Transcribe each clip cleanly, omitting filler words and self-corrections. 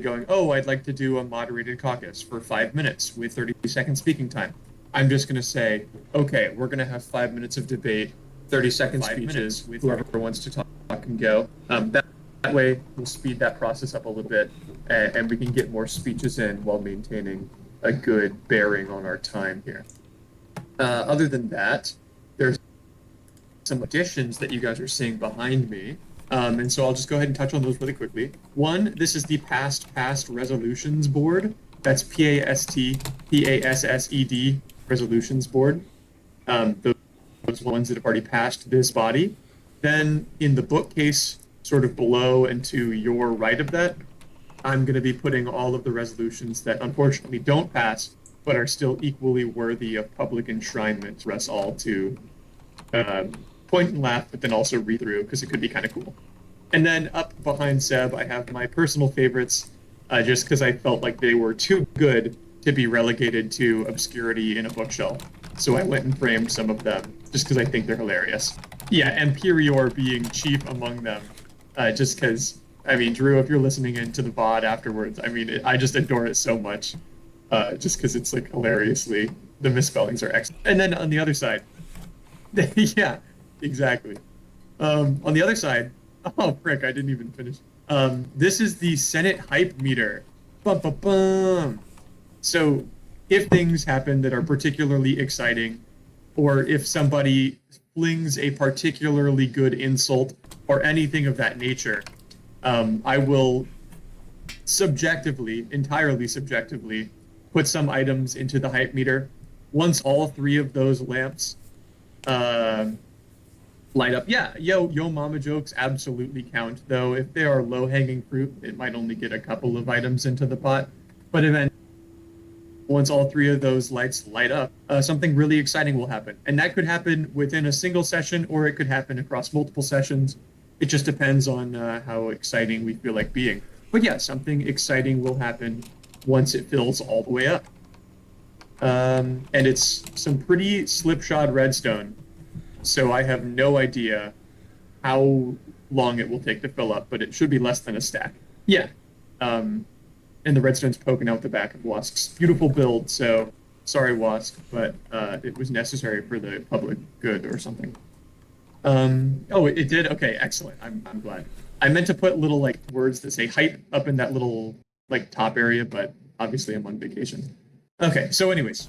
going, oh, I'd like to do a moderated caucus for 5 minutes with 30-second speaking time. I'm just going to say, okay, we're going to have 5 minutes of debate, 30-second speeches with whoever wants to talk and go. That way, we'll speed that process up a little bit, and we can get more speeches in while maintaining a good bearing on our time here. Other than that, there's some additions that you guys are seeing behind me. And so I'll just go ahead and touch on those really quickly. One, this is the past resolutions board. That's PASSED resolutions board. Those ones that have already passed this body. Then in the bookcase, sort of below and to your right of that, I'm going to be putting all of the resolutions that unfortunately don't pass, but are still equally worthy of public enshrinement for us all to point and laugh, but then also read through, because it could be kind of cool. And then up behind Seb, I have my personal favorites, just because I felt like they were too good to be relegated to obscurity in a bookshelf. So I went and framed some of them, just because I think they're hilarious. Yeah, Emperior being chief among them, just because, I mean, Drew, if you're listening into the VOD afterwards, I mean, I just adore it so much, just because it's, like, hilariously, the misspellings are excellent. And then on the other side, yeah, exactly. On the other side, oh, frick, I didn't even finish. This is the Senate hype meter. Bum, bum, bum. So if things happen that are particularly exciting, or if somebody flings a particularly good insult or anything of that nature, I will entirely subjectively, put some items into the hype meter. Once all three of those lamps light up. Yeah, yo mama jokes absolutely count, though if they are low-hanging fruit, it might only get a couple of items into the pot. But eventually, once all three of those lights light up, something really exciting will happen. And that could happen within a single session, or it could happen across multiple sessions. It just depends on how exciting we feel like being. But yeah, something exciting will happen once it fills all the way up. And it's some pretty slipshod redstone, so I have no idea how long it will take to fill up, but it should be less than a stack. Yeah. And the redstone's poking out the back of Wask's beautiful build, so sorry, Wask, but it was necessary for the public good or something. Oh, it did? Okay, excellent. I'm glad. I meant to put little, like, words that say hype up in that little, like, top area, but obviously I'm on vacation. Okay, so anyways,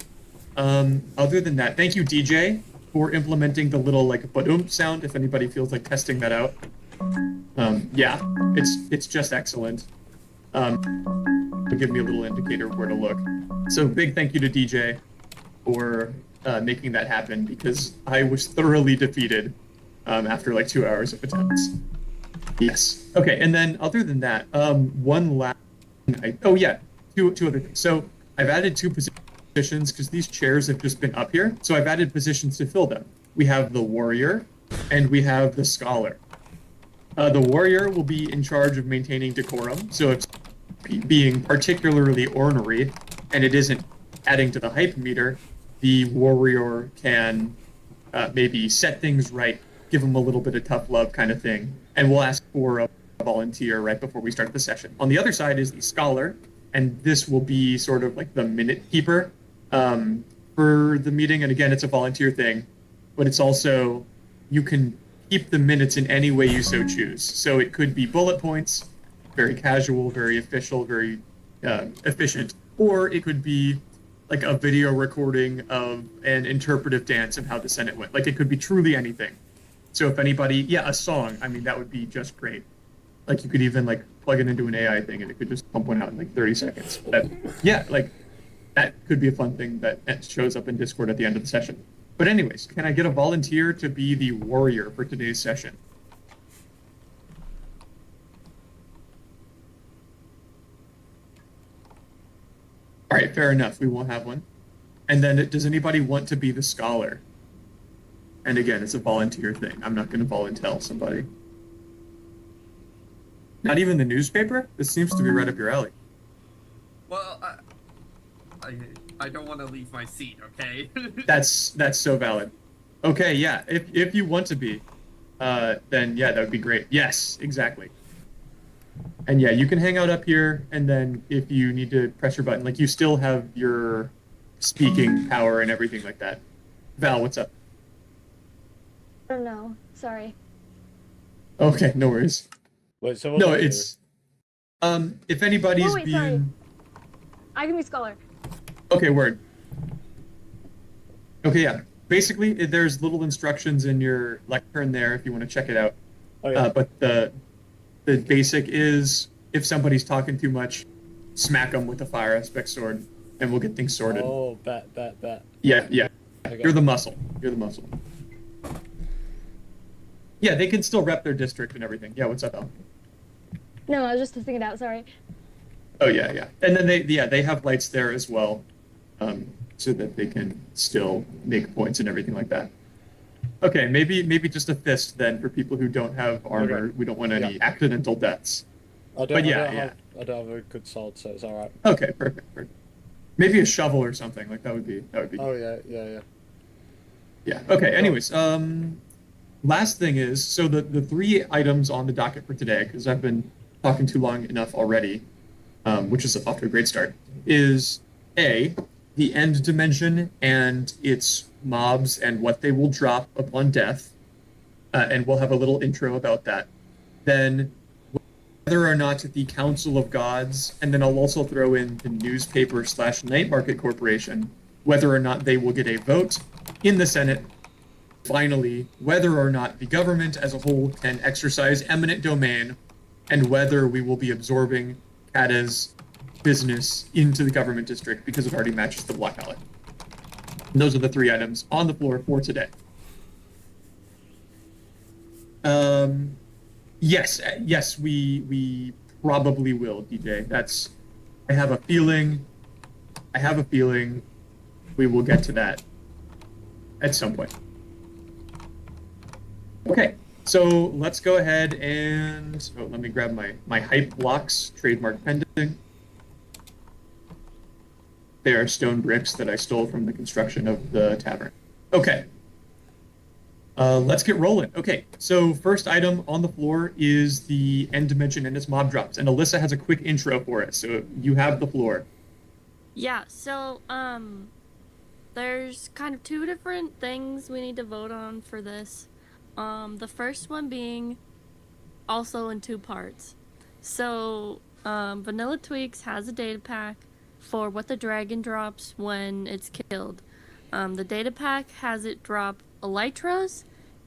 other than that, thank you, DJ, for implementing the little, like, ba-doom sound, if anybody feels like testing that out. Yeah, it's just excellent. To give me a little indicator of where to look. So big thank you to DJ for making that happen, because I was thoroughly defeated after like 2 hours of attempts. Yes. Okay, and then other than that, one last oh yeah, two other things. So I've added 2 positions because these chairs have just been up here. So I've added positions to fill them. We have the warrior and we have the scholar. The warrior will be in charge of maintaining decorum. So if being particularly ornery and it isn't adding to the hype meter, the warrior can maybe set things right, give them a little bit of tough love kind of thing, and we'll ask for a volunteer right before we start the session. On the other side is the scholar, and this will be sort of like the minute keeper for the meeting. And again, it's a volunteer thing, but it's also, you can keep the minutes in any way you so choose. So it could be bullet points, very casual, very official, very efficient, or it could be like a video recording of an interpretive dance of how the Senate went. Like, it could be truly anything. So if anybody, yeah, a song, I mean, that would be just great. Like, you could even like plug it into an AI thing and it could just pump one out in like 30 seconds. But yeah, like, that could be a fun thing that shows up in Discord at the end of the session. But anyways, can I get a volunteer to be the warrior for today's session? All right, fair enough. We won't have one. And then does anybody want to be the scholar? And again, it's a volunteer thing. I'm not going to volunteer somebody. Not even the newspaper? This seems to be right up your alley. Well, I don't want to leave my seat, okay? That's so valid. Okay, yeah. If you want to be, then yeah, that would be great. Yes, exactly. And yeah, you can hang out up here, and then if you need to press your button, like you still have your speaking power and everything like that. Val, what's up? I don't know. Sorry. Okay, no worries. Wait, so what No, do I do? it's if anybody's Oh, wait, sorry. being I can be scholar. okay, word. Okay, yeah. Basically, there's little instructions in your lectern there if you want to check it out. Oh yeah. But the basic is if somebody's talking too much, smack them with a fire aspect sword, and we'll get things sorted. Oh, bet. Yeah, yeah. Okay. You're the muscle. You're the muscle. Yeah, they can still rep their district and everything. Yeah, what's up, Al? No, I was just testing it out. Sorry. Oh yeah, yeah. And then they have lights there as well, so that they can still make points and everything like that. Okay, maybe just a fist then for people who don't have armor. Okay. We don't want any accidental deaths. I But yeah, don't have a good sword, so it's all right. Okay, perfect. Maybe a shovel or something like that would be. Oh yeah. Yeah. Okay. Anyways, last thing is so the three items on the docket for today, because I've been talking too long enough already, which is off to a great start, is A, the end dimension and its mobs and what they will drop upon death, and we'll have a little intro about that. Then whether or not the Council of Gods, and then I'll also throw in the newspaper / Night Market Corporation, whether or not they will get a vote in the Senate. Finally, whether or not the government as a whole can exercise eminent domain, and whether we will be absorbing Kata's business into the government district because it already matches the block ballot. And those are the three items on the floor for today. Yes, we probably will, DJ. I have a feeling we will get to that at some point. Okay, so let's go ahead and let me grab my hype blocks, trademark pending. They are stone bricks that I stole from the construction of the tavern. Okay. Let's get rolling. Okay, so first item on the floor is the end dimension and its mob drops. And Alyssa has a quick intro for us, so you have the floor. Yeah, so, there's kind of two different things we need to vote on for this. The first one being also in two parts. So, Vanilla Tweaks has a data pack for what the dragon drops when it's killed. The data pack has it drop elytras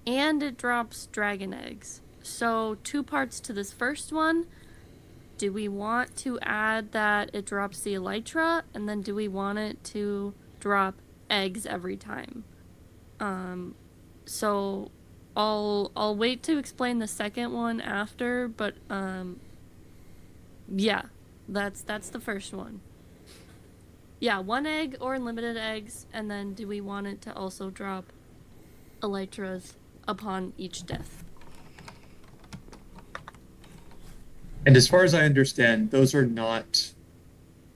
and it drops dragon eggs. So, two parts to this first one. Do we want to add that it drops the elytra, and then do we want it to drop eggs every time? So I'll wait to explain the second one after, but yeah, that's the first one. Yeah, one egg or unlimited eggs, and then do we want it to also drop elytras upon each death? And as far as I understand, those are not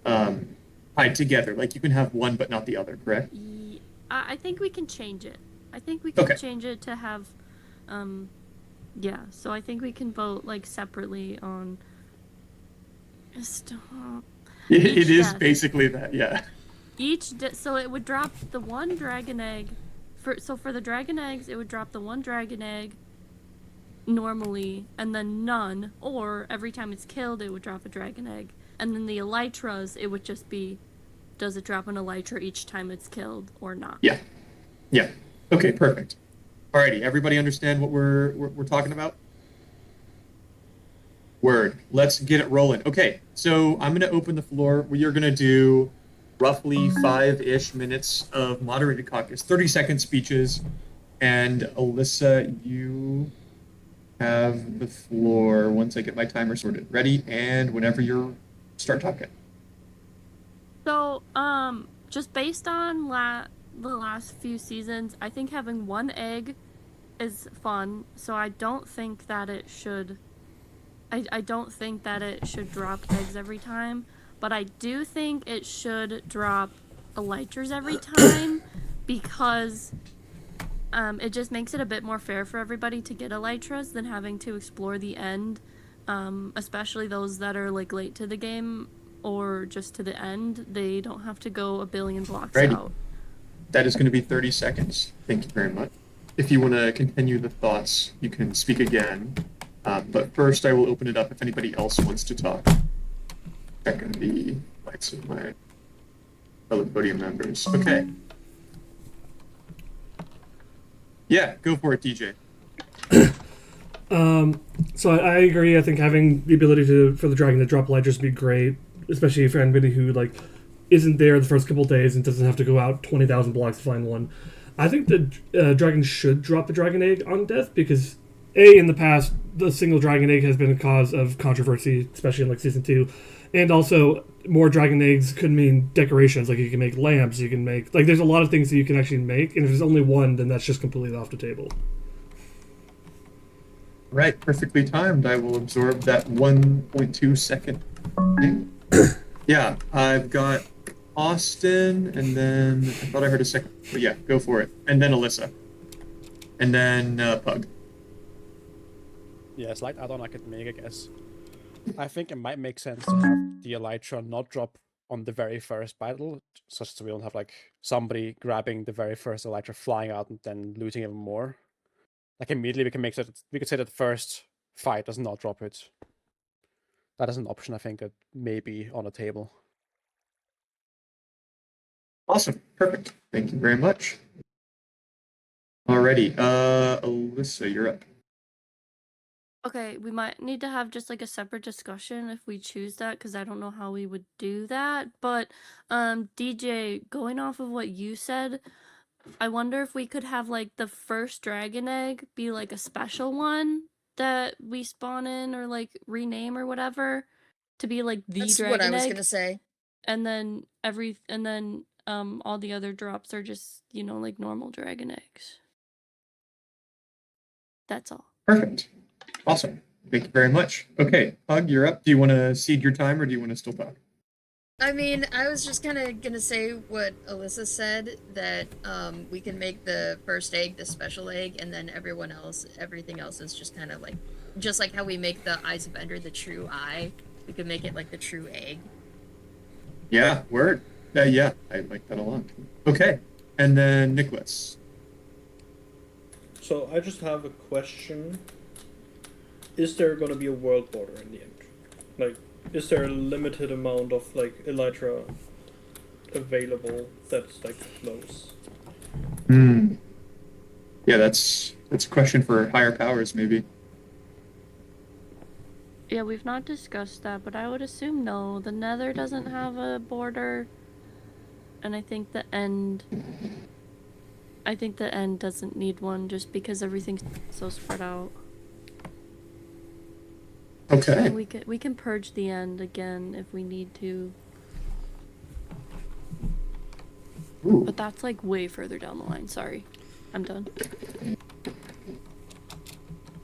tied together. Like you can have one but not the other, correct? Yeah, I think we can change it. I think we can change it to have, yeah. So I think we can vote like separately on. Stop. It is death. basically that, yeah. So it would drop the one dragon egg. For the dragon eggs, it would drop the one dragon egg normally, and then none, or every time it's killed, it would drop a dragon egg. And then the elytras, it would just be, does it drop an elytra each time it's killed or not? Yeah. Okay, perfect. Alrighty, everybody understand what we're talking about? Word. Let's get it rolling. Okay, so I'm gonna open the floor. We are gonna do roughly 5-ish minutes of moderated caucus, 30-second speeches, and Alyssa, you have the floor once I get my timer sorted. Ready, and whenever you start talking. So, just based on the last few seasons, I think having one egg is fun, so I don't think that it should... I don't think that it should drop eggs every time, but I do think it should drop elytras every time, because it just makes it a bit more fair for everybody to get elytras than having to explore the end especially those that are like late to the game or just to the end, they don't have to go a billion blocks Righty. out. That is going to be 30 seconds. Thank you very much. If you want to continue the thoughts, you can speak again. But first, I will open it up if anybody else wants to talk. Checking the lights of my fellow podium members. Okay. Yeah, go for it, DJ. So I agree. I think having the ability for the dragon to drop ledgers would be great, especially for anybody who like isn't there the first couple days and doesn't have to go out 20,000 blocks to find one. I think the dragon should drop the dragon egg on death because in the past the single dragon egg has been a cause of controversy, especially in like season 2, and also more dragon eggs could mean decorations. Like you can make lamps, you can make like there's a lot of things that you can actually make, and if there's only one, then that's just completely off the table. Right, perfectly timed. I will absorb that 1.2 second thing. Yeah, I've got Austin, and then I thought I heard a second. But yeah, go for it. And then Alyssa. And then Pug. Yeah, it's like add-on I could make, I guess. I think it might make sense to have the Elytra not drop on the very first battle, such so we don't have like somebody grabbing the very first Elytra, flying out, and then looting even more. Like immediately we can make that we could say that the first fight does not drop it. That is an option I think that may be on the table. Awesome, perfect. Thank you very much. Alrighty, Alyssa, you're up. Okay, we might need to have just like a separate discussion if we choose that, because I don't know how we would do that. But DJ, going off of what you said, I wonder if we could have like the first dragon egg be like a special one that we spawn in or like rename or whatever to be like the That's dragon what I was egg, gonna say. and then all the other drops are just, you know, like normal dragon eggs. That's all. Perfect. Awesome. Thank you very much. Okay, Pug, you're up. Do you want to cede your time or do you want to still talk? I mean, I was just kind of gonna say what Alyssa said, that we can make the first egg the special egg, and then everything else is just kind of like, just like how we make the Eyes of Ender the true eye, we could make it like the true egg. Yeah, word. Yeah, I like that a lot. Okay, and then Nicholas. So I just have a question. Is there going to be a world border in the end? Like, is there a limited amount of like Elytra available that's like close? Yeah, that's a question for higher powers, maybe. Yeah, we've not discussed that, but I would assume no. The Nether doesn't have a border, and I think the end doesn't need one just because everything's so spread out. Okay. And we can purge the end again if we need to. Ooh. But that's like way further down the line. Sorry. I'm done.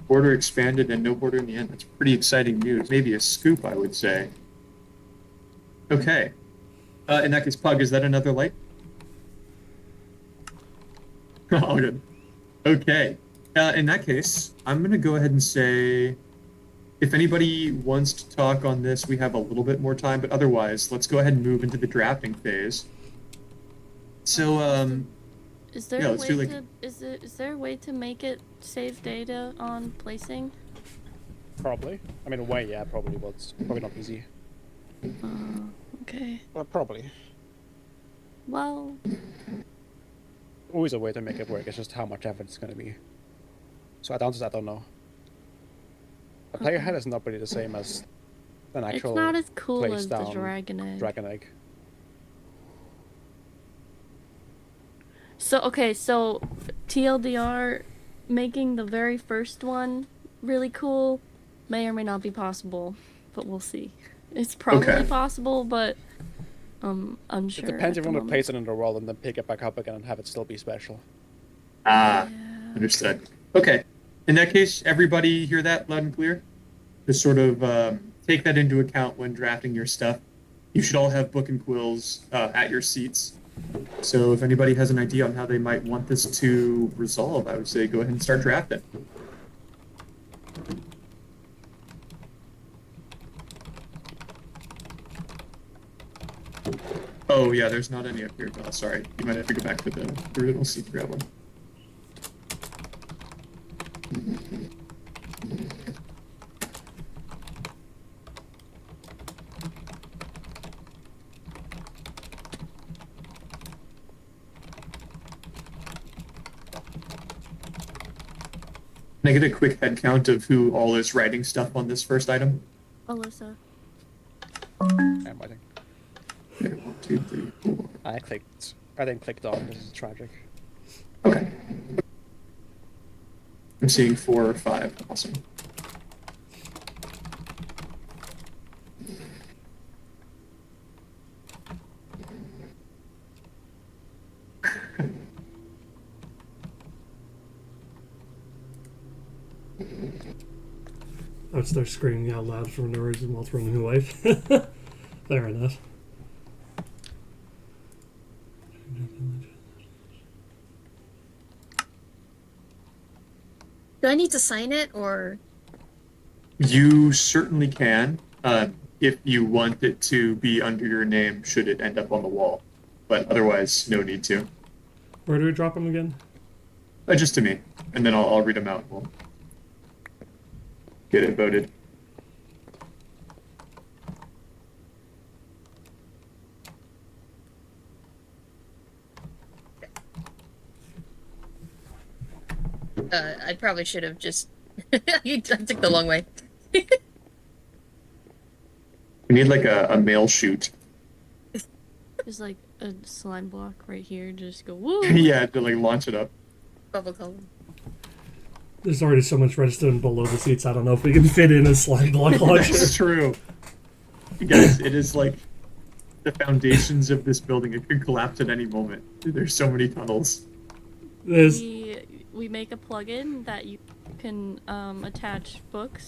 Border expanded and no border in the end. That's pretty exciting news. Maybe a scoop, I would say. Okay. In that case, Pug, is that another light? All good. Okay. In that case, I'm going to go ahead and say, if anybody wants to talk on this, we have a little bit more time, but otherwise, let's go ahead and move into the drafting phase. So, is there yeah, a let's way do, like- to is there a way to make it save data on placing? Probably. I mean, a way, yeah, probably, but it's probably not easy. Okay. Well, probably. Well, Always a way to make it work. It's just how much effort it's going to be. So I don't know. A player head is not really the same as an it's actual not as cool place as the down dragon egg. dragon egg. So TLDR, making the very first one really cool may or may not be possible, but we'll see. It's probably Okay. possible, but unsure. It depends at if the you want to moment. place it in the world and then pick it back up again and have it still be special. Ah, Yeah. understood. Okay. In that case, everybody hear that loud and clear? Just sort of take that into account when drafting your stuff. You should all have book and quills at your seats. So if anybody has an idea on how they might want this to resolve, I would say go ahead and start drafting. Oh yeah, there's not any up here. Oh, sorry, you might have to go back to the original seat to grab one. Can I get a quick head count of who all is writing stuff on this first item? Alyssa. I'm waiting. Okay, 1, 2, 3, 4. I didn't click on. This is tragic. Okay. I'm seeing 4 or 5. Awesome. I would start screaming out loud for no reason while running away. Fair enough. Do I need to sign it or? You certainly can, if you want it to be under your name should it end up on the wall. But otherwise, no need to. Where do we drop them again? Just to me, and then I'll read them out. We'll get it voted. I probably should have just. I took the long way. We need like a mail chute. There's like a slime block right here. Just go woo. Yeah, to like launch it up. Bubble column. There's already so much redstone below the seats. I don't know if we can fit in a slime block launcher. That's true. Guys, it is like the foundations of this building. It could collapse at any moment. There's so many tunnels. There's We make a plugin that you can attach book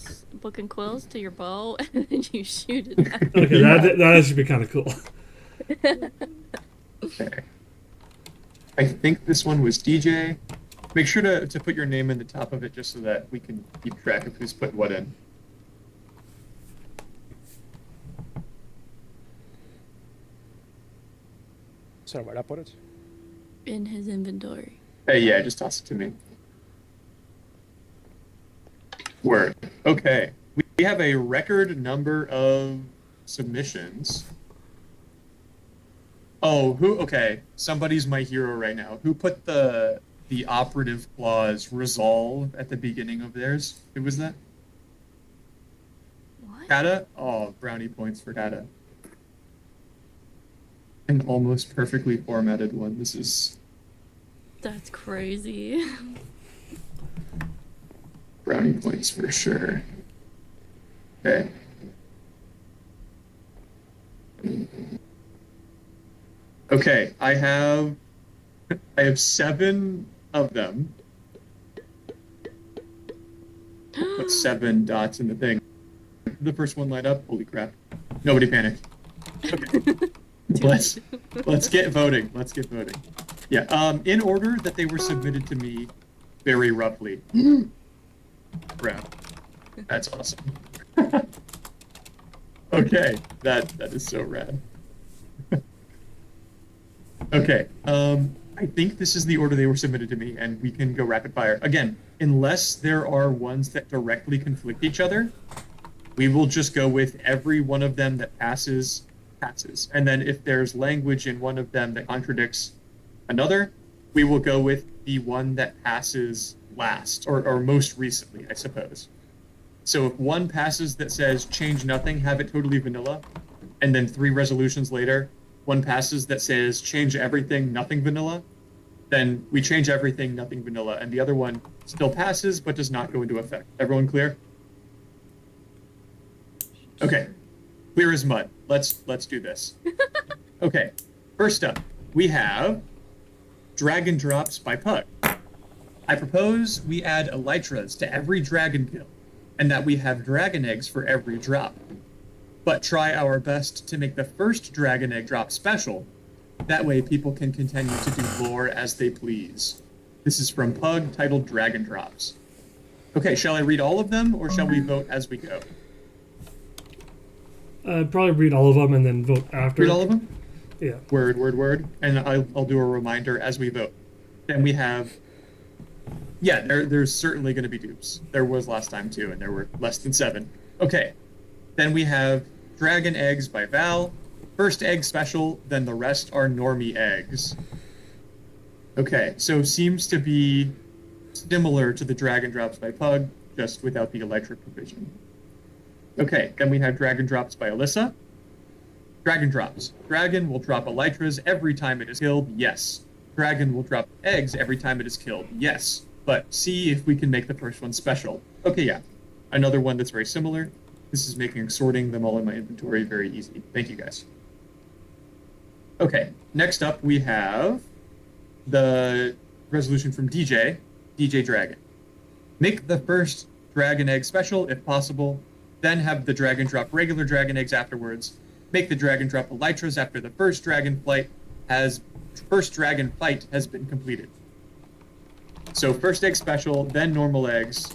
and quills to your bow, and then you shoot it at okay. That should be kind of cool. Okay. I think this one was DJ. Make sure to put your name in the top of it just so that we can keep track of who's put what in. Sorry, where'd I put it? in his inventory. Hey, yeah, just toss it to me. Word. Okay. We have a record number of submissions. Oh, okay. Somebody's my hero right now. Who put the operative clause resolve at the beginning of theirs? Who was that? What? Kata? Oh, brownie points for Kata. An almost perfectly formatted one. This is That's crazy. brownie points for sure. Okay. Okay, I have 7 of them. Put 7 dots in the thing. The first one light up. Holy crap! Nobody panic. Okay. Let's get voting. Let's get voting. Yeah. In order that they were submitted to me, very roughly. Crap. That's awesome. Okay, that is so rad. Okay, I think this is the order they were submitted to me, and we can go rapid fire. Again, unless there are ones that directly conflict each other, we will just go with every one of them that passes. And then if there's language in one of them that contradicts another, we will go with the one that passes last, or most recently, I suppose. So if one passes that says change nothing, have it totally vanilla, and then 3 resolutions later, one passes that says change everything, nothing vanilla, then we change everything, nothing vanilla, and the other one still passes but does not go into effect. Everyone clear? Okay. Clear as mud. Let's do this. Okay. First up, we have Dragon Drops by Pug. I propose we add elytras to every dragon kill, and that we have dragon eggs for every drop. But try our best to make the first dragon egg drop special. That way people can continue to do lore as they please. This is from Pug, titled Dragon Drops. Okay, shall I read all of them, or shall we vote as we go? Probably read all of them and then vote after. Read all of them? Yeah. Word. And I'll do a reminder as we vote. Then we have, yeah, there's certainly going to be dupes. There was last time too, and there were less than 7. Okay. Then we have Dragon Eggs by Val. First egg special, then the rest are normie eggs. Okay, so seems to be similar to the Dragon Drops by Pug, just without the Elytra provision. Okay, then we have Dragon Drops by Alyssa. Dragon Drops. Dragon will drop Elytras every time it is killed, yes. Dragon will drop eggs every time it is killed, yes. But see if we can make the first one special. Okay, yeah. Another one that's very similar. This is making sorting them all in my inventory very easy. Thank you, guys. Okay, next up we have the resolution from DJ Dragon. Make the first dragon egg special if possible, then have the dragon drop regular dragon eggs afterwards. Make the dragon drop elytras after the first dragon fight has been completed. So first egg special, then normal eggs,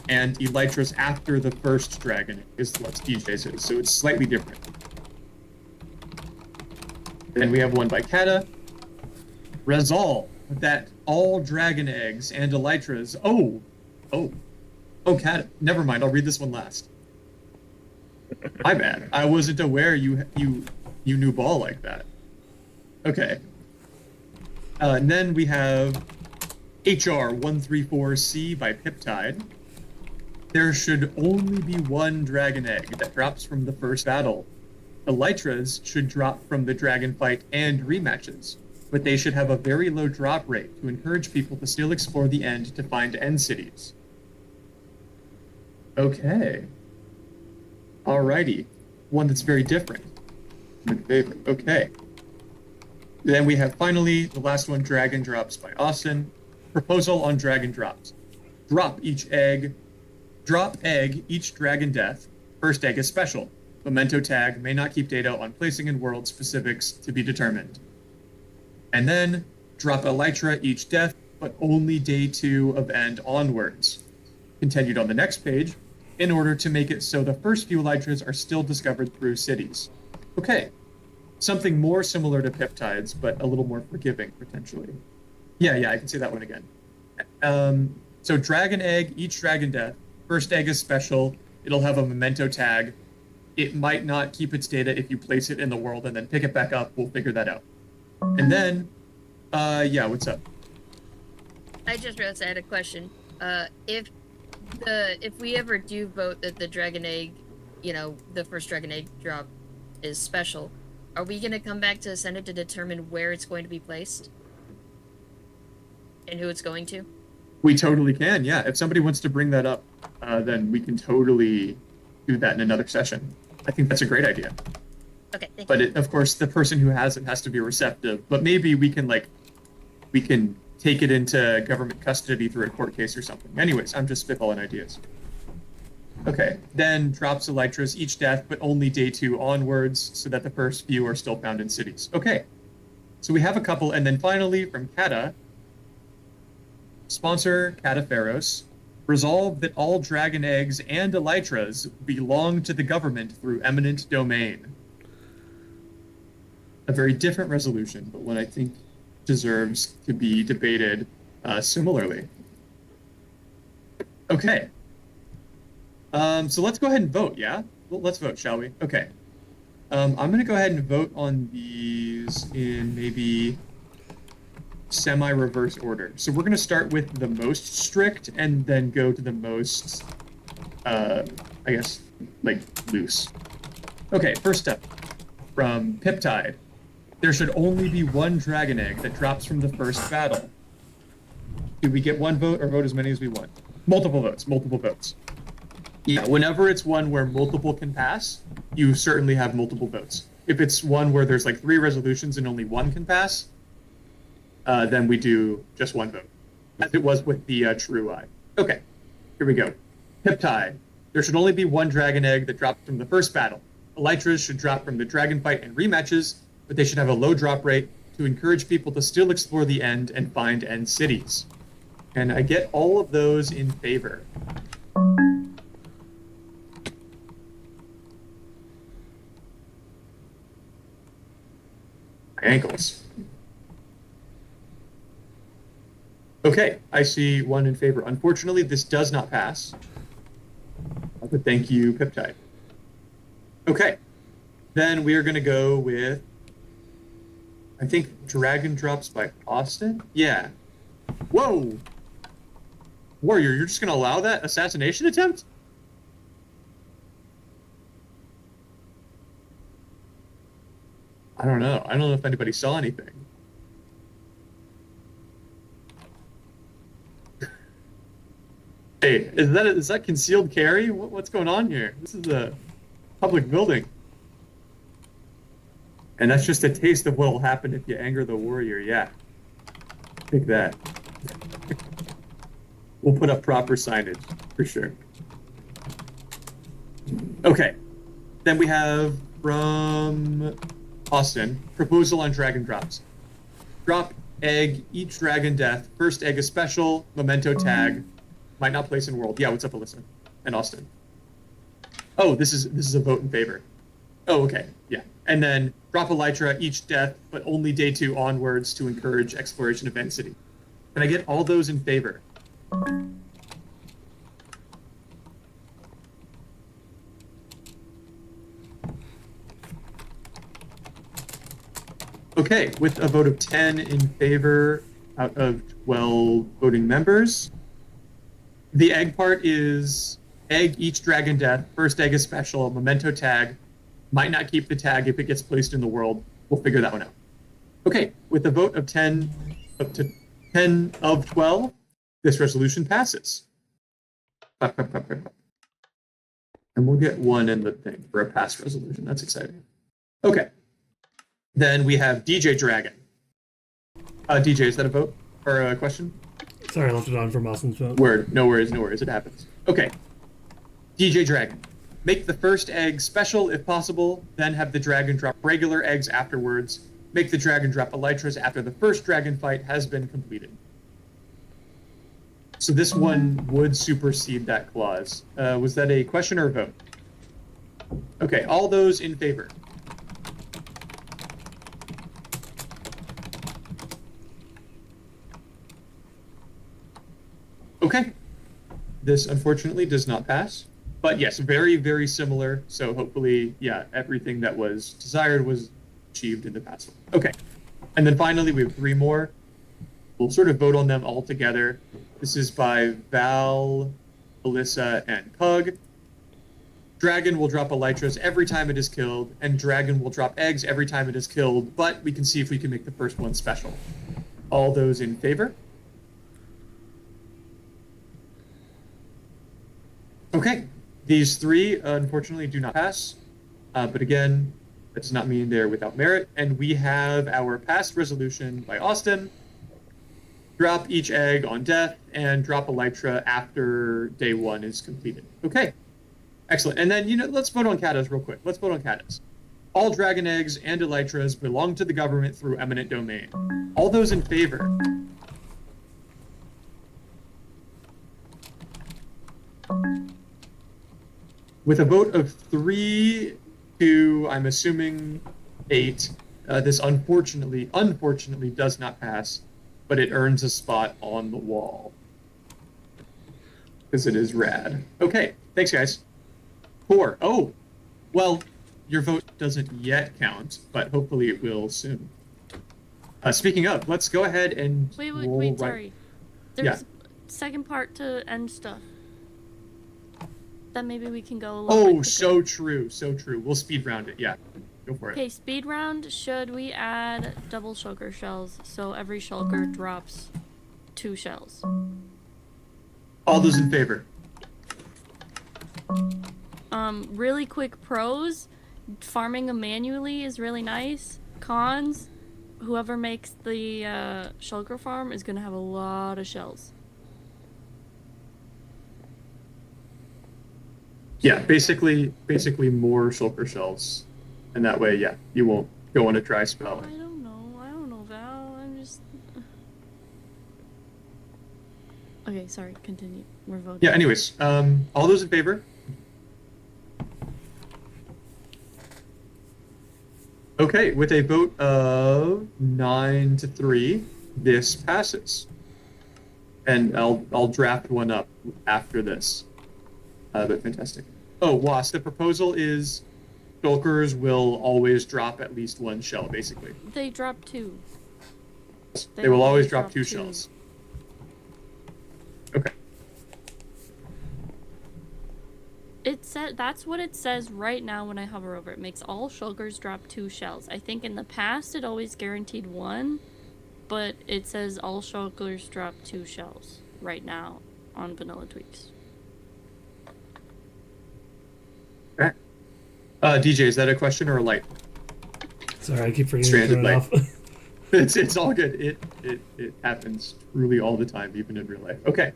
and elytras after the first dragon egg is what DJ says. So it's slightly different. Then we have one by Kata. Resolve that all dragon eggs and elytras. Oh, Kata. Never mind. I'll read this one last. My bad. I wasn't aware you knew ball like that. Okay. And then we have HR 134C by Piptide. There should only be one dragon egg that drops from the first battle. Elytras should drop from the dragon fight and rematches, but they should have a very low drop rate to encourage people to still explore the end to find end cities. Okay. Alrighty. One that's very different. My favorite. Okay. Then we have finally the last one, Dragon Drops by Austin. Proposal on Dragon Drops. Drop egg each dragon death. First egg is special. Memento tag may not keep data on placing in world specifics to be determined. And then drop elytra each death, but only day 2 of end onwards. Continued on the next page, in order to make it so the first few elytras are still discovered through cities. Okay, something more similar to peptides, but a little more forgiving, potentially. Yeah, I can say that one again. So dragon egg, each dragon death. First egg is special. It'll have a memento tag. It might not keep its data if you place it in the world and then pick it back up. We'll figure that out. And then, what's up? I just realized I had a question. If we ever do vote that the dragon egg, the first dragon egg drop is special, are we going to come back to the Senate to determine where it's going to be placed? And who it's going to? We totally can, yeah. If somebody wants to bring that up, then we can totally do that in another session. I think that's a great idea. Okay, thank but you. Of course, the person who has it has to be receptive. But maybe we can take it into government custody through a court case or something. Anyways, I'm just spitballing ideas. Okay, then drops elytras each death, but only day 2 onwards, so that the first few are still found in cities. Okay, so we have a couple, and then finally from Kata, sponsor Kata Pharos, resolve that all dragon eggs and elytras belong to the government through eminent domain. A very different resolution, but one I think deserves to be debated similarly. Okay. So let's go ahead and vote, yeah? Well, let's vote, shall we? Okay. I'm going to go ahead and vote on these in maybe semi-reverse order. So we're going to start with the most strict and then go to the most, loose. Okay, first up, from Piptide. There should only be one dragon egg that drops from the first battle. Did we get one vote or vote as many as we want? Multiple votes. Yeah, whenever it's one where multiple can pass, you certainly have multiple votes. If it's one where there's 3 resolutions and only one can pass, then we do just one vote, as it was with the True Eye. Okay, here we go. Piptide. There should only be one dragon egg that dropped from the first battle. Elytras should drop from the dragon fight and rematches, but they should have a low drop rate to encourage people to still explore the end and find end cities. And I get all of those in favor. My ankles. Okay, I see one in favor. Unfortunately, this does not pass. But thank you, Piptide. Okay, then we are going to go with, I think, Dragon Drops by Austin? Yeah. Whoa! Warrior, you're just going to allow that assassination attempt? I don't know. I don't know if anybody saw anything. Hey, is that concealed carry? What's going on here? This is a public building. And that's just a taste of what will happen if you anger the warrior. Yeah. Take that. We'll put up proper signage, for sure. Okay. Then we have from Austin, proposal on dragon drops. Drop egg, each dragon death. First egg is special, memento tag. Might not place in world. Yeah, what's up, Alyssa? And Austin. Oh, this is a vote in favor. Oh, okay. Yeah. And then drop elytra, each death, but only day 2 onwards to encourage exploration of N-City. Can I get all those in favor? Okay, with a vote of 10 in favor out of 12 voting members. The egg part is egg, each dragon death. First egg is special, memento tag. Might not keep the tag if it gets placed in the world. We'll figure that one out. Okay, with a vote of 10 up to 10 of 12, this resolution passes. And we'll get 1 in the thing for a passed resolution. That's exciting. Okay. Then we have DJ Dragon. DJ, is that a vote or a question? Sorry, I left it on from Austin's vote. Word. No worries, no worries. It happens. Okay. DJ Dragon. Make the first egg special if possible, then have the dragon drop regular eggs afterwards. Make the dragon drop elytras after the first dragon fight has been completed. So this one would supersede that clause. Was that a question or a vote? Okay, all those in favor. Okay. This unfortunately does not pass. But yes, very, very similar. So hopefully, yeah, everything that was desired was achieved in the past one. Okay. And then finally, we have 3 more. We'll sort of vote on them all together. This is by Val, Alyssa, and Pug. Dragon will drop elytras every time it is killed, and dragon will drop eggs every time it is killed, but we can see if we can make the first one special. All those in favor? Okay. These 3, unfortunately, do not pass. But again, that does not mean they're without merit. And we have our passed resolution by Austin. Drop each egg on death and drop elytra after day 1 is completed. Okay. Excellent. And then, let's vote on Katas real quick. Let's vote on Katas. All dragon eggs and elytras belong to the government through eminent domain. All those in favor? With a vote of 3 to, I'm assuming, 8, this unfortunately does not pass, but it earns a spot on the wall. Because it is rad. Okay, thanks guys. 4. Oh, well, your vote doesn't yet count, but hopefully it will soon. Speaking of, let's go ahead and Wait, sorry. There's second part to end stuff. Then maybe we can go a little bit quicker. So true, so true. We'll speed round it, yeah. Go for it. Okay, speed round. Should we add double shulker shells so every shulker drops 2 shells? All those in favor? Really quick pros. Farming them manually is really nice. Cons, whoever makes the shulker farm is gonna have a lot of shells. Yeah, basically more shulker shells. And that way, yeah, you won't go on a dry spell. I don't know, Val. I'm just... Okay, sorry, continue. We're voting. Yeah, anyways, all those in favor? Okay, with a vote of 9-3, this passes. And I'll draft one up after this. But fantastic. Oh, Was, the proposal is Shulkers will always drop at least one shell, basically. They drop 2. They will always drop 2 shells. Okay. It said that's what it says right now when I hover over it. Makes all shulkers drop 2 shells. I think in the past it always guaranteed 1, but it says all shulkers drop 2 shells right now on vanilla tweaks. Okay. DJ, is that a question or a light? Sorry, I keep forgetting to turn it off. It's all good. It happens truly all the time, even in real life. Okay.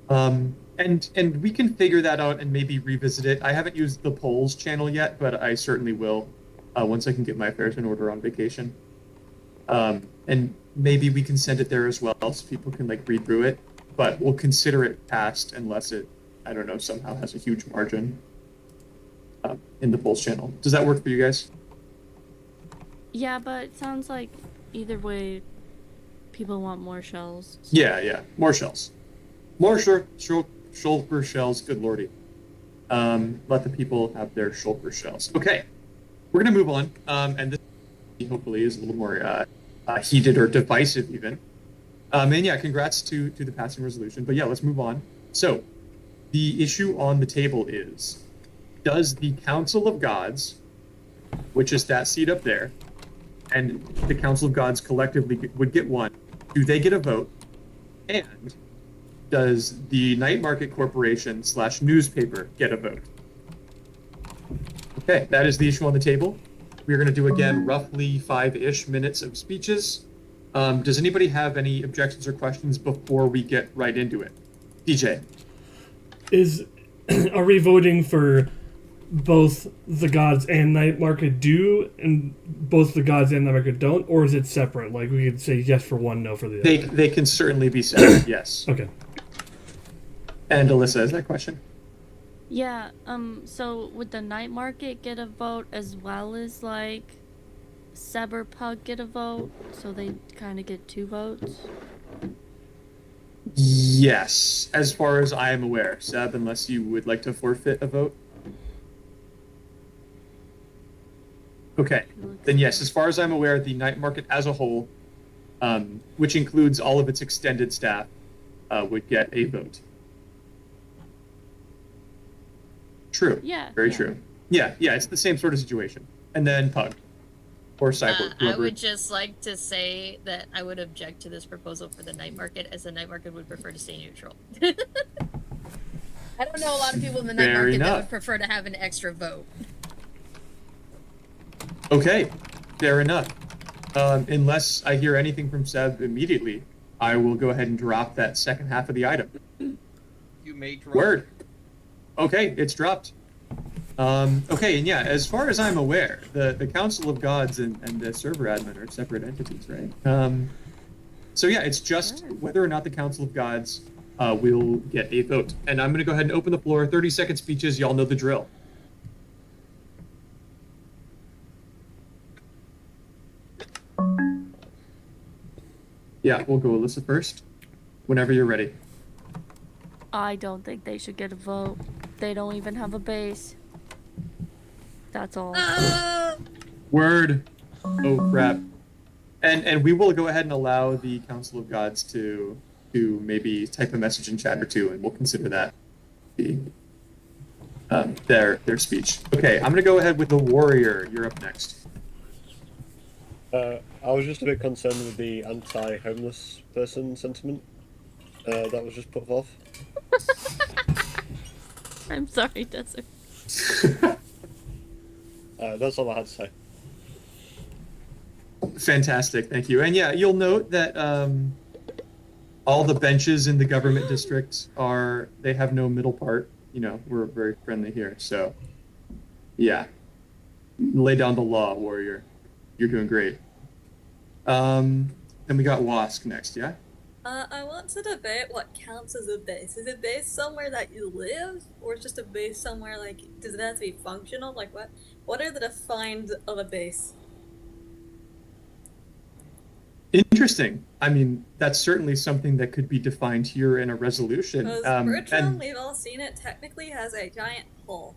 And we can figure that out and maybe revisit it. I haven't used the polls channel yet, but I certainly will once I can get my affairs in order on vacation. And maybe we can send it there as well so people can like read through it. But we'll consider it passed unless it, I don't know, somehow has a huge margin in the polls channel. Does that work for you guys? Yeah, but it sounds like either way, people want more shells. So. Yeah, more shells, more shulker shells. Good lordy, let the people have their shulker shells. Okay, we're gonna move on, and this hopefully is a little more heated or divisive even. And yeah, congrats to the passing resolution. But yeah, let's move on. So, the issue on the table is: does the Council of Gods, which is that seat up there, and the Council of Gods collectively would get one, do they get a vote? And does the Night Market Corporation / newspaper get a vote? Okay, that is the issue on the table. We're going to do, again, roughly 5-ish minutes of speeches. Does anybody have any objections or questions before we get right into it? DJ. Are we voting for both the gods and Night Market do, and both the gods and Night Market don't, or is it separate? Like we could say yes for one, no for the other. They can certainly be separate, yes. Okay. And Alyssa, is that question? Yeah, so would the Night Market get a vote as well as like Cyberpunk get a vote? So they kind of get 2 votes? Yes, as far as I am aware. Seb, unless you would like to forfeit a vote? Okay, then yes, as far as I'm aware, the Night Market as a whole, which includes all of its extended staff, would get a vote. True. Yeah. Very true. Yeah, it's the same sort of situation. And then Pug. Or Cyborg. I would just like to say that I would object to this proposal for the Night Market, as the Night Market would prefer to stay neutral. I don't know a lot of people in the Night Market that would prefer to have an extra vote. Okay, fair enough. Unless I hear anything from Seb immediately, I will go ahead and drop that second half of the item. You may drop. Word. Okay, it's dropped. Okay, and yeah, as far as I'm aware, the Council of Gods and the server admin are separate entities, right? So yeah, it's just whether or not the Council of Gods will get a vote. And I'm going to go ahead and open the floor. 30-second speeches, y'all know the drill. Yeah, we'll go Alyssa first. Whenever you're ready. I don't think they should get a vote. They don't even have a base. That's all. Word. Oh crap. And we will go ahead and allow the Council of Gods to maybe type a message in chat or two, and we'll consider that their speech. Okay, I'm gonna go ahead with the Warrior. You're up next. I was just a bit concerned with the anti-homeless person sentiment that was just put forth. I'm sorry, Desert. That's all I had to say. Fantastic, thank you. And yeah, you'll note that all the benches in the government district they have no middle part. You know, we're very friendly here. So, yeah, lay down the law, Warrior. You're doing great. Then we got Wask next, yeah? I want to debate what counts as a base. Is it base somewhere that you live, or is just a base somewhere like? Does it have to be functional? Like what? What are the defines of a base? Interesting. I mean, that's certainly something that could be defined here in a resolution. Because Bertram, And we've all seen it, technically has a giant hole.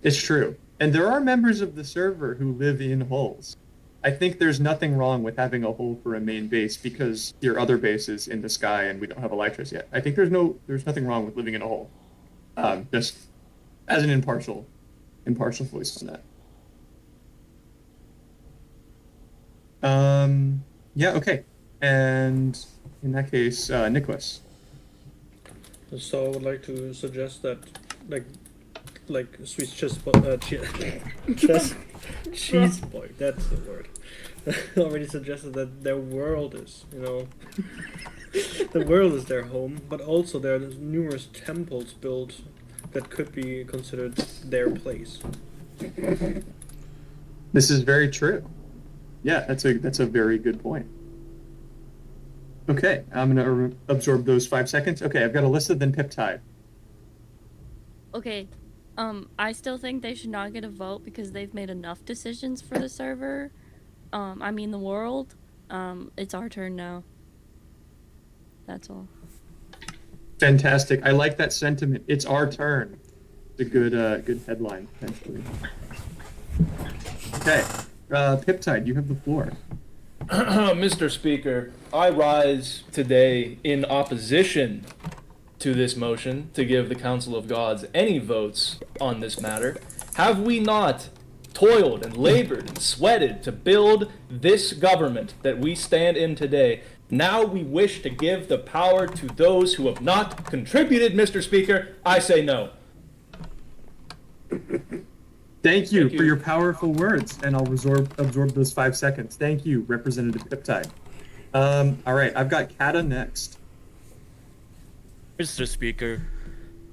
it's true. And there are members of the server who live in holes. I think there's nothing wrong with having a hole for a main base because your other base is in the sky and we don't have elytras yet. I think there's nothing wrong with living in a hole. Just as an impartial voice on that. Yeah, okay. And in that case, Nicholas. So I would like to suggest that, like Swiss cheese boy. That's the word. Already suggested that their world is, the world is their home, but also there are numerous temples built that could be considered their place. This is very true. Yeah, that's a very good point. Okay, I'm gonna absorb those 5 seconds. Okay, I've got Alyssa, then Piptide. Okay, I still think they should not get a vote because they've made enough decisions for the server. I mean the world. It's our turn now. That's all. Fantastic. I like that sentiment. It's our turn. It's a good headline, potentially. Okay, Piptide, you have the floor. Mr. Speaker, I rise today in opposition to this motion to give the Council of Gods any votes on this matter. Have we not toiled and labored and sweated to build this government that we stand in today? Now we wish to give the power to those who have not contributed, Mr. Speaker. I say no. Thank you for your powerful words, and I'll absorb those 5 seconds. Thank you, Representative Piptide. All right, I've got Kata next. Mr. Speaker,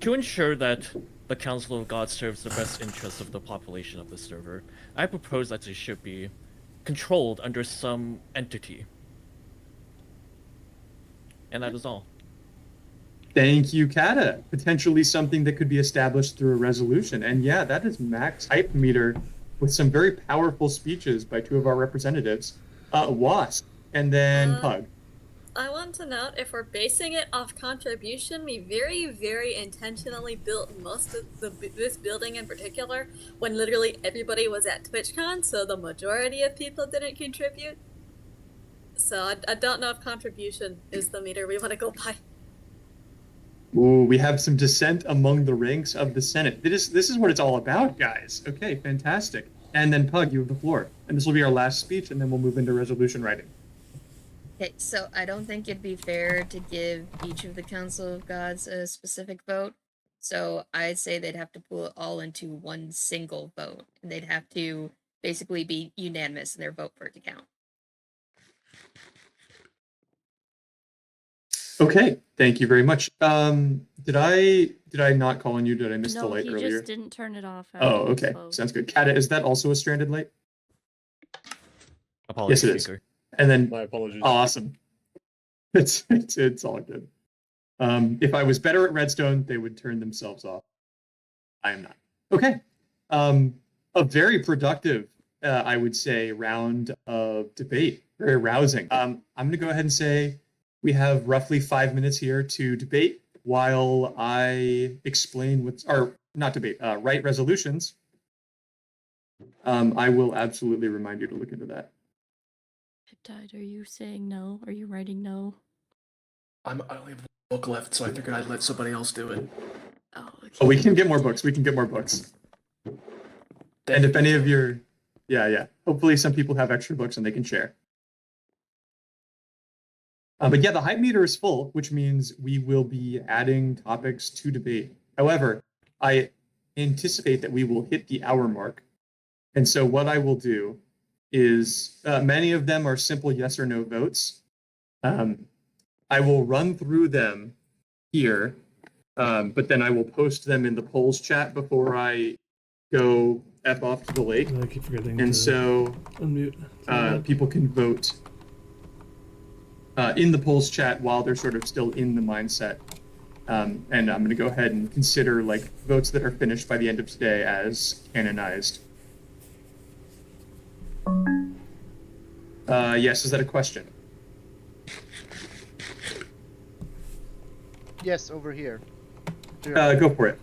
to ensure that the Council of God serves the best interests of the population of the server, I propose that it should be controlled under some entity. And that is all. Thank you, Kata. Potentially something that could be established through a resolution. And yeah, that is max hype meter with some very powerful speeches by 2 of our representatives. Wasp, and then Pug. I want to note, if we're basing it off contribution, we very, very intentionally built most of this building in particular when literally everybody was at TwitchCon, so the majority of people didn't contribute. So I don't know if contribution is the meter we want to go by. Ooh, we have some dissent among the ranks of the Senate. This is what it's all about, guys. Okay, fantastic. And then Pug, you have the floor. And this will be our last speech, and then we'll move into resolution writing. Okay, so I don't think it'd be fair to give each of the Council of Gods a specific vote. So I'd say they'd have to pull it all into one single vote, and they'd have to basically be unanimous in their vote for it to count. Okay, thank you very much. Did I not call on you? Did I miss the light earlier? No, he just didn't turn it off. Oh, okay. Sounds good. Kata, is that also a stranded light? Apologies, yes, it is. Speaker. And then My apologies. Awesome. It's all good. If I was better at redstone, they would turn themselves off. I am not. Okay. A very productive, I would say, round of debate. Very rousing. I'm going to go ahead and say we have roughly 5 minutes here to debate while I explain write resolutions. I will absolutely remind you to look into that. Piptide, are you saying no? Are you writing no? I only have one book left, so I figured I'd let somebody else do it. Oh, okay. Oh, we can get more books. And if any of your... Yeah. Hopefully some people have extra books and they can share. But yeah, the hype meter is full, which means we will be adding topics to debate. However, I anticipate that we will hit the hour mark. And so what I will do is many of them are simple yes or no votes. I will run through them here, but then I will post them in the polls chat before I go F off to the lake. I keep forgetting and to so unmute. people can vote in the polls chat while they're sort of still in the mindset. And I'm going to go ahead and consider like votes that are finished by the end of today as canonized. Yes, is that a question? Yes, over here. Go for it.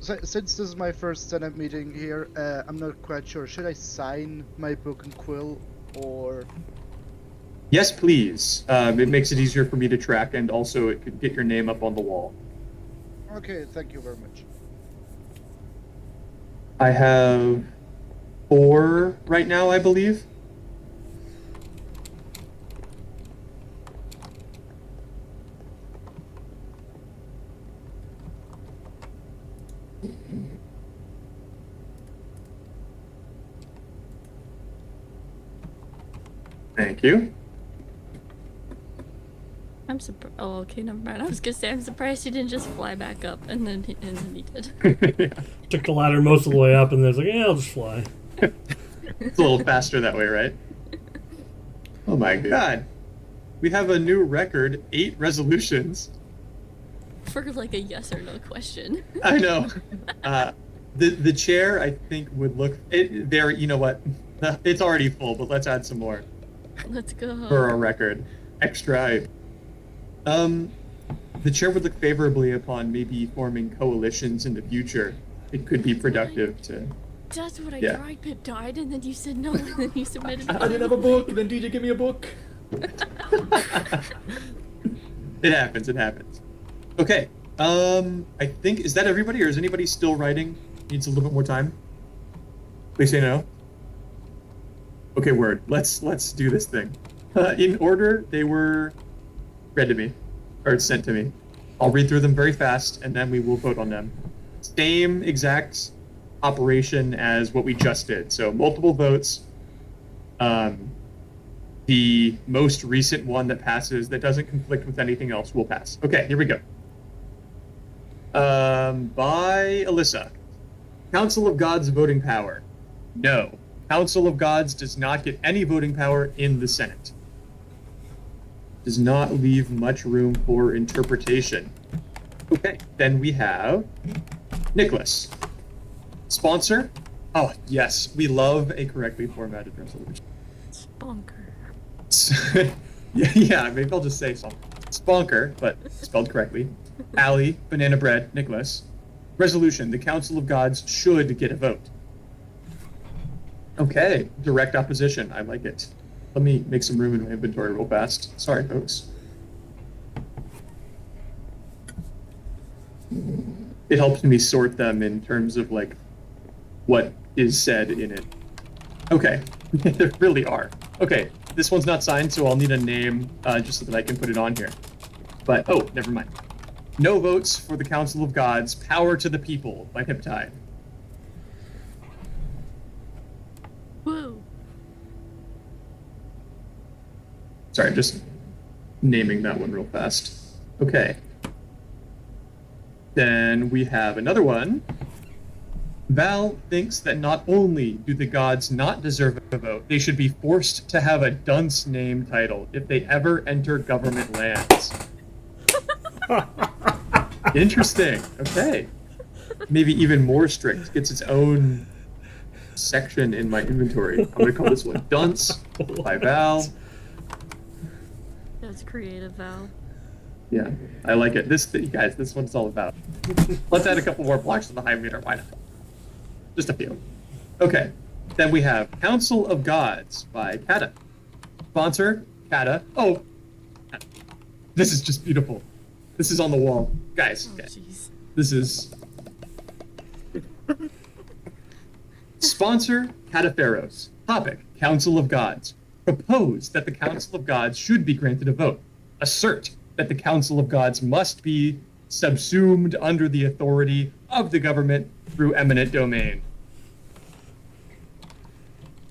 Since this is my first Senate meeting here, I'm not quite sure. Should I sign my book and quill, or? Yes, please. It makes it easier for me to track, and also it could get your name up on the wall. Okay, thank you very much. I have 4 right now, I believe. Thank you. I'm surprised. Oh, okay, never mind. I was gonna say I'm surprised he didn't just fly back up, and then he did. Yeah. Took the ladder most of the way up, and then it's like, yeah, I'll just fly. It's a little faster that way, right? Oh my god. We have a new record, 8 resolutions. For like a yes or no question. I know. The chair, I think, would look there. You know what? It's already full, but let's add some more Let's go. for our record. Extra. The chair would look favorably upon maybe forming coalitions in the future. It could be productive to. That's what I Yeah. tried. Pip died, and then you said no, and then you submitted. I didn't have a book. Then DJ, give me a book. It happens. It happens. Okay. I think is that everybody, or is anybody still writing? Needs a little bit more time. Please say no. Okay, word. Let's do this thing. In order, they were read to me, or sent to me. I'll read through them very fast, and then we will vote on them. Same exact operation as what we just did. So multiple votes. The most recent one that passes that doesn't conflict with anything else will pass. Okay, here we go. By Alyssa. Council of Gods voting power. No. Council of Gods does not get any voting power in the Senate. Does not leave much room for interpretation. Okay, then we have Nicholas. Sponsor? Oh, yes, we love a correctly formatted resolution. Spонker. Yeah, maybe I'll just say something. Sponker, but spelled correctly. Allie, banana bread, Nicholas. Resolution, the Council of Gods should get a vote. Okay, direct opposition, I like it. Let me make some room in my inventory real fast. Sorry, folks. It helps me sort them in terms of, like, what is said in it. Okay, there really are. Okay, this one's not signed, so I'll need a name just so that I can put it on here. But, oh, never mind. No votes for the Council of Gods, Power to the People by Hiptide. Woo. Sorry, just naming that one real fast. Okay. Then we have another one. Val thinks that not only do the gods not deserve a vote, they should be forced to have a dunce name title if they ever enter government lands. Interesting. Okay. Maybe even more strict. Gets its own section in my inventory. I'm going to call this one Dunce by Val. That's creative, Val. Yeah, I like it. Guys, this one's all about. Let's add a couple more blocks to the high meter. Why not? Just a few. Okay. Then we have Council of Gods by Kata. Sponsor, Kata. Oh, this is just beautiful. This is on the wall. Guys, Jeez. this is... Sponsor, Cataferos. Topic, Council of Gods. Propose that the Council of Gods should be granted a vote. Assert that the Council of Gods must be subsumed under the authority of the government through eminent domain.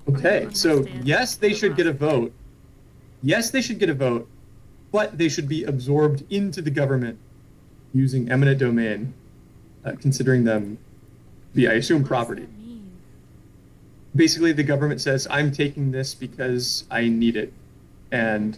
Okay, so yes, they should get a vote. Yes, they should get a vote, but they should be absorbed into the government using eminent domain, considering them to be, I assume, property. Basically, the government says, I'm taking this because I need it, and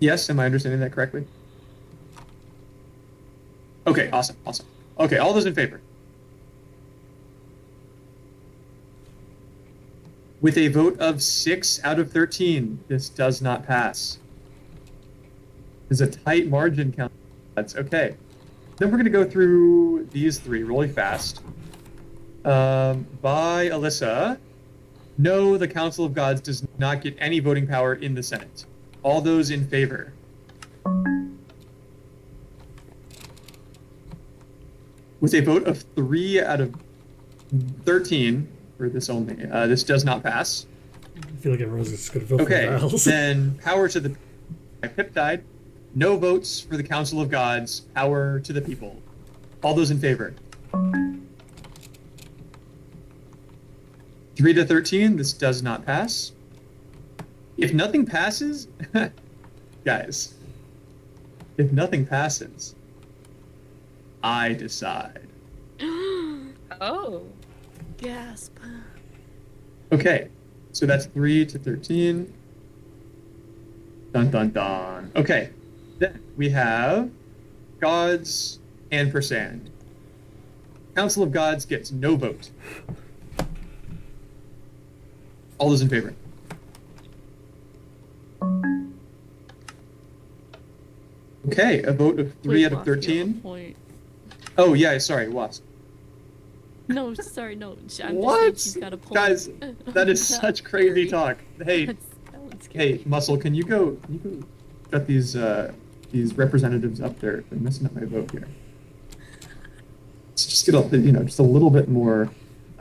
Yes, am I understanding that correctly? Okay, awesome. Okay, all those in favor? With a vote of 6 out of 13, this does not pass. There's a tight margin count. That's okay. Then we're going to go through these three really fast. By Alyssa, no, the Council of Gods does not get any voting power in the Senate. All those in favor? With a vote of 3 out of 13 for this only, this does not pass. I feel like everyone's just going to vote Okay, for Val's. then power to the Pip died. No votes for the Council of Gods. Power to the people. All those in favor? 3 to 13, this does not pass. If nothing passes, guys, if nothing passes, I decide. Oh. Gasp. Okay, so that's 3 to 13. Dun dun dun. Okay, then we have Gods and Persand. Council of Gods gets no vote. All those in favor? Okay, a vote of 3 Wait, out of Wasp, you have a 13. point. Oh, yeah, sorry, Wasp. No, sorry, no. I'm just saying What? she's got a point. Guys, that is Not such crazy scary. talk. Hey, That one's scary. hey, Muscle, can you go shut these representatives up there? They're messing up my vote here. Let's just get just a little bit more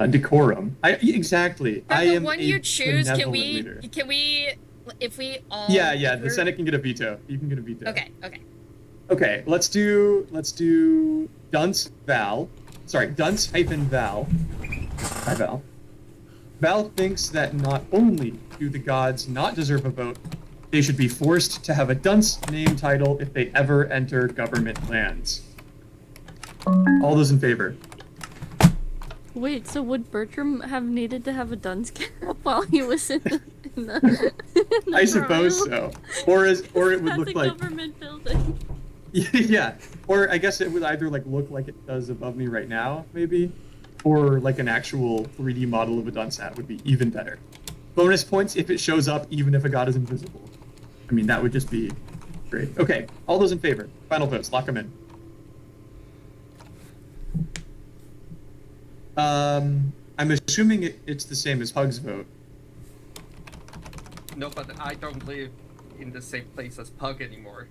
decorum. Exactly. But I the am one a you choose, can benevolent leader. we, if we all... Yeah, the approve- Senate can get a veto. You can get a veto. Okay. Okay, let's do Dunce Val. Sorry, Dunce hyphen Val. Hi, Val. Val thinks that not only do the gods not deserve a vote, they should be forced to have a dunce name title if they ever enter government lands. All those in favor? Wait, so would Bertram have needed to have a dunce cap while he was in the I suppose trial? so. Or it would That's look a like government building. yeah. Or I guess it would either look like it does above me right now, maybe, or like an actual 3D model of a dunce hat would be even better. Bonus points if it shows up, even if a god is invisible. I mean, that would just be great. Okay, all those in favor. Final votes. Lock them in. I'm assuming it's the same as Hug's vote. No, but I don't live in the same place as Pug anymore.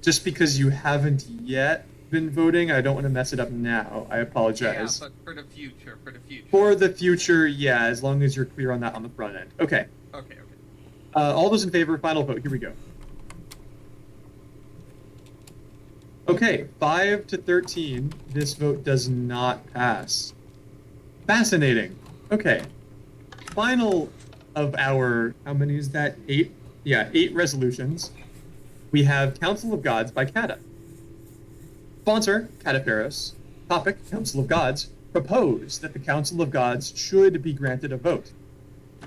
Just because you haven't yet been voting, I don't want to mess it up now. I apologize. Yeah, but for the future. For the future, yeah, as long as you're clear on that on the front end. Okay. Okay. All those in favor, final vote. Here we go. Okay, 5 to 13. This vote does not pass. Fascinating. Okay. Final of our, how many is that? 8? Yeah, 8 resolutions. We have Council of Gods by Kata. Sponsor, Kataperos. Topic, Council of Gods. Propose that the Council of Gods should be granted a vote.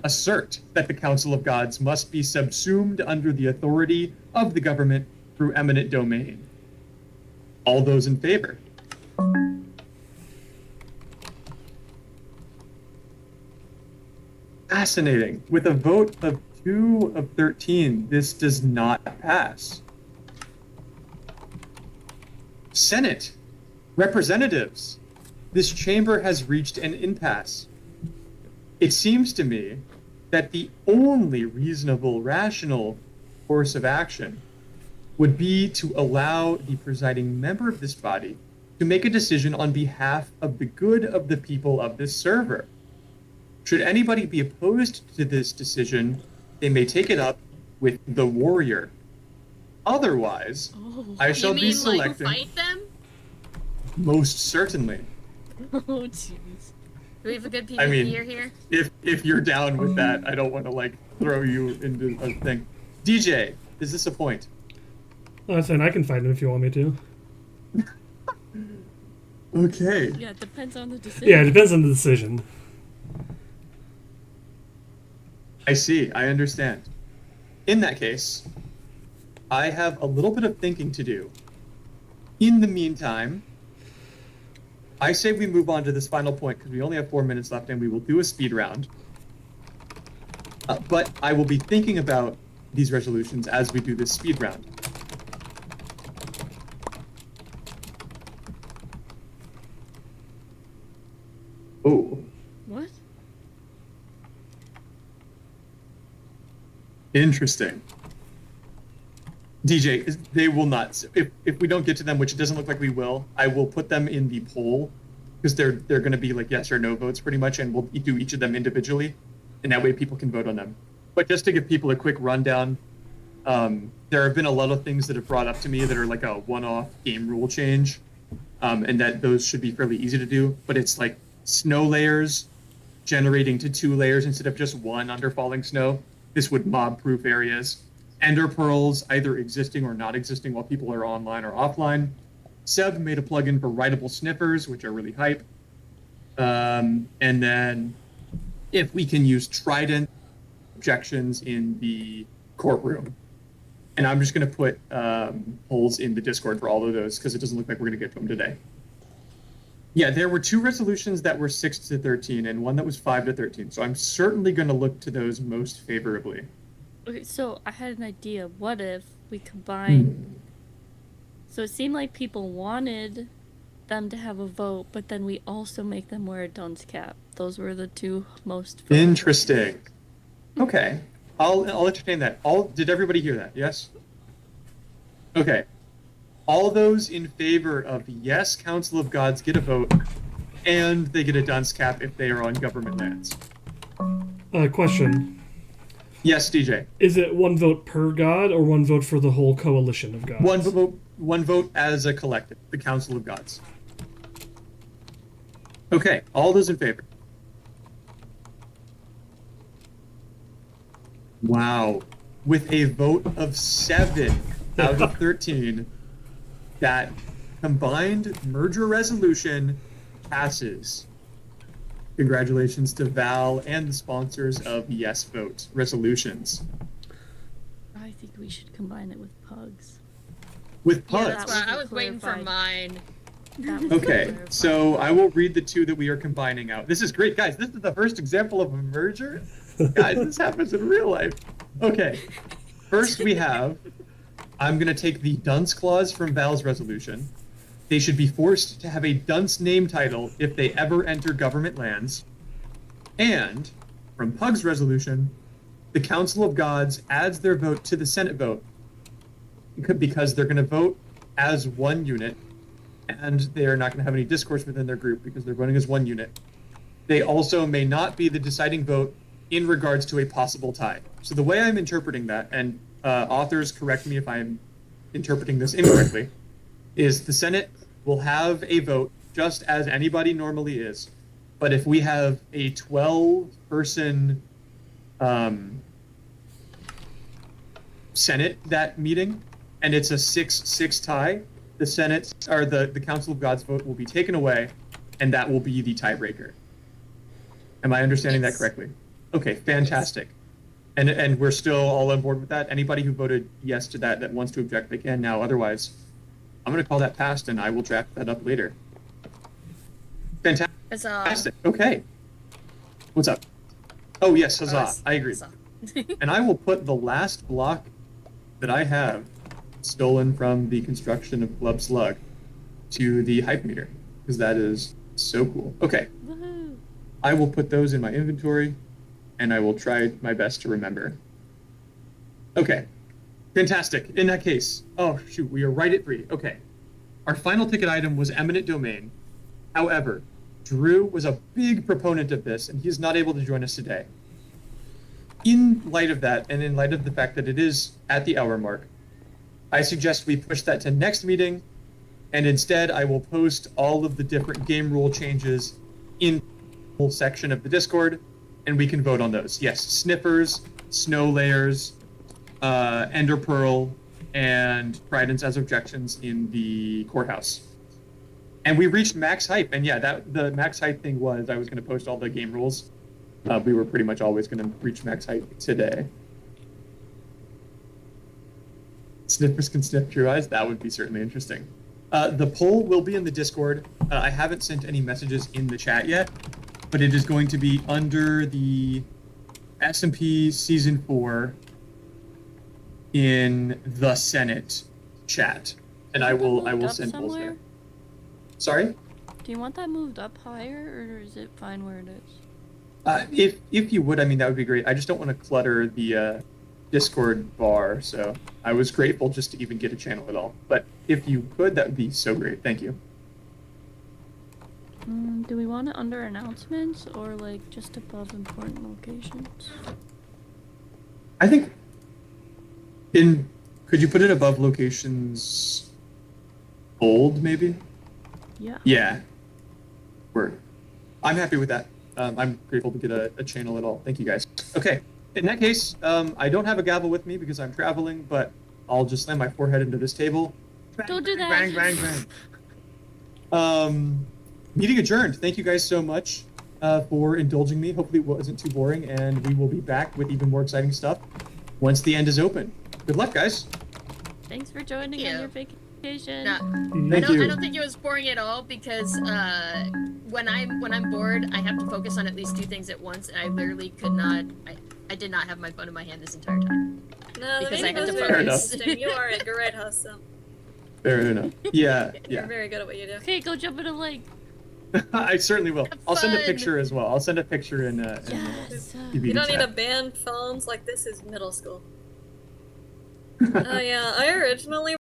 Assert that the Council of Gods must be subsumed under the authority of the government through eminent domain. All those in favor? Fascinating. With a vote of 2 of 13, this does not pass. Senate, representatives, this chamber has reached an impasse. It seems to me that the only reasonable, rational course of action would be to allow the presiding member of this body to make a decision on behalf of the good of the people of this server. Should anybody be opposed to this decision, they may take it up with the warrior. Otherwise, I shall be selecting. Like fight them? Most certainly. Oh, jeez. Do we have a good PvP I mean, here? if you're down with that, I don't want to throw you into a thing. DJ, is this a point? Oh, that's fine. I can fight him if you want me to. Okay. Yeah, it depends on the decision. Yeah, it depends on the decision. I see. I understand. in that case, I have a little bit of thinking to do. In the meantime, I say we move on to this final point because we only have 4 minutes left and we will do a speed round. But I will be thinking about these resolutions as we do this speed round. Oh. What? Interesting. DJ, they will not. If we don't get to them, which it doesn't look like we will, I will put them in the poll because they're going to be like yes or no votes pretty much, and we'll do each of them individually, and that way people can vote on them. But just to give people a quick rundown, there have been a lot of things that have brought up to me that are like a one-off game rule change, and that those should be fairly easy to do. But it's like snow layers generating to 2 layers instead of just 1 under falling snow. This would mob-proof areas. Ender pearls, either existing or not existing while people are online or offline. Seb made a plugin for writable sniffers, which are really hype. And then if we can use trident objections in the courtroom. And I'm just going to put polls in the Discord for all of those because it doesn't look like we're going to get to them today. Yeah, there were 2 resolutions that were 6 to 13 and 1 that was 5 to 13. So I'm certainly going to look to those most favorably. Okay, so I had an idea. What if we combine... So it seemed like people wanted them to have a vote, but then we also make them wear a dunce cap. Those were the 2 most... Interesting. Okay. I'll entertain that. Did everybody hear that? Yes? Okay. All those in favor of yes, Council of Gods get a vote, and they get a dunce cap if they are on government lands. Question. Yes, DJ. Is it 1 vote per god or 1 vote for the whole coalition of gods? 1 vote as a collective, the Council of Gods. Okay, all those in favor. Wow. With a vote of 7 out of 13, that combined merger resolution passes. Congratulations to Val and the sponsors of Yes Vote resolutions. I think we should combine it with pugs. With Yeah, pugs? that's why I was waiting for mine. Okay, so I will read the 2 that we are combining out. This is great, guys. This is the first example of a merger. Guys, this happens in real life. Okay, first we have, I'm going to take the dunce clause from Val's resolution. They should be forced to have a dunce name title if they ever enter government lands. And, from Pug's resolution, the Council of Gods adds their vote to the Senate vote because they're going to vote as 1 unit, and they are not going to have any discourse within their group because they're voting as 1 unit. They also may not be the deciding vote in regards to a possible tie. So the way I'm interpreting that, and authors correct me if I'm interpreting this incorrectly, is the Senate will have a vote just as anybody normally is, but if we have a 12-person Senate that meeting, and it's a 6-6 tie, the Senate or the Council of Gods vote will be taken away, and that will be the tiebreaker. Am I understanding that correctly? Okay, fantastic. And we're still all on board with that? Anybody who voted yes to that wants to object, they can now. Otherwise, I'm going to call that passed, and I will draft that up later. Fantastic. Okay. What's up? Oh, yes, huzzah. I agree. And I will put the last block that I have stolen from the construction of Club Slug to the hype meter, because that is so cool. Okay. Woohoo. I will put those in my inventory, and I will try my best to remember. Okay. Fantastic. In that case, oh, shoot, we are right at 3. Okay. Our final ticket item was eminent domain. However, Drew was a big proponent of this, and he's not able to join us today. In light of that, and in light of the fact that it is at the hour mark, I suggest we push that to next meeting, and instead I will post all of the different game rule changes in the whole section of the Discord, and we can vote on those. Yes, sniffers, snow layers, Ender Pearl, and tridents as objections in the courthouse. And we reached max hype, and yeah, the max hype thing was I was going to post all the game rules. We were pretty much always going to reach max hype today. Sniffers can sniff your eyes. That would be certainly interesting. The poll will be in the Discord. I haven't sent any messages in the chat yet, but it is going to be under the SMP Season 4 in the Senate chat, and I will send polls there. Sorry? Do you want that moved up higher, or is it fine where it is? If you would, I mean, that would be great. I just don't want to clutter the Discord bar, so I was grateful just to even get a channel at all. But if you could, that would be so great. Thank you. Do we want it under announcements or like just above important locations? I think could you put it above locations bold, maybe? Yeah. Yeah. Word. I'm happy with that. I'm grateful to get a channel at all. Thank you guys. Okay. In that case, I don't have a gavel with me because I'm traveling, but I'll just slam my forehead into this table. Bang, Don't do that. Bang, bang, bang. Meeting adjourned. Thank you guys so much for indulging me. Hopefully it wasn't too boring, and we will be back with even more exciting stuff once the end is open. Good luck, guys. Thanks for joining on your vacation. I don't think it was boring at all because when I'm bored, I have to focus on at least 2 things at once, and I literally could not. I did not have my phone in my hand this entire time. No, because I that had to was very focus. interesting. You are a great host, though. Fair enough. Yeah, You're yeah. very good at what you do. Okay, go jump in a lake. I certainly will. I'll send a fun. picture as well. I'll send a picture in Yes. TBD You don't need to chat. ban phones like this is middle school. Oh yeah, I originally